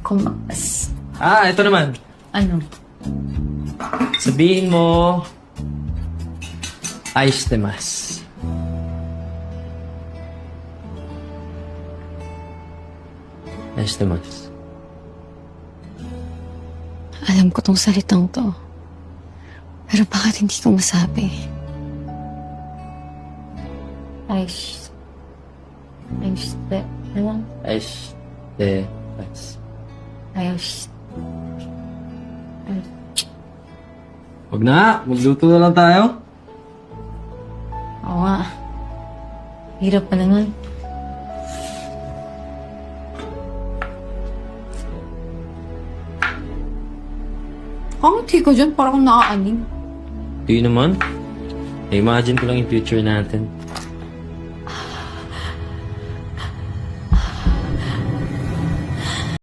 Kumakas. Ito naman. Ano? Sabihin mo, ayos de mas. Ayos de mas. Alam ko tong salitang to. Pero bakit hindi ko masabi? Ayos. Ayos. Ano? Ayos de mas. Ayos. Ayos. Huwag na, magluto na lang tayo. Oo nga. Hirap pa naman. Kangiti ko dyan, parang nakaaning. Di naman. Na-imagine ko lang yung future natin.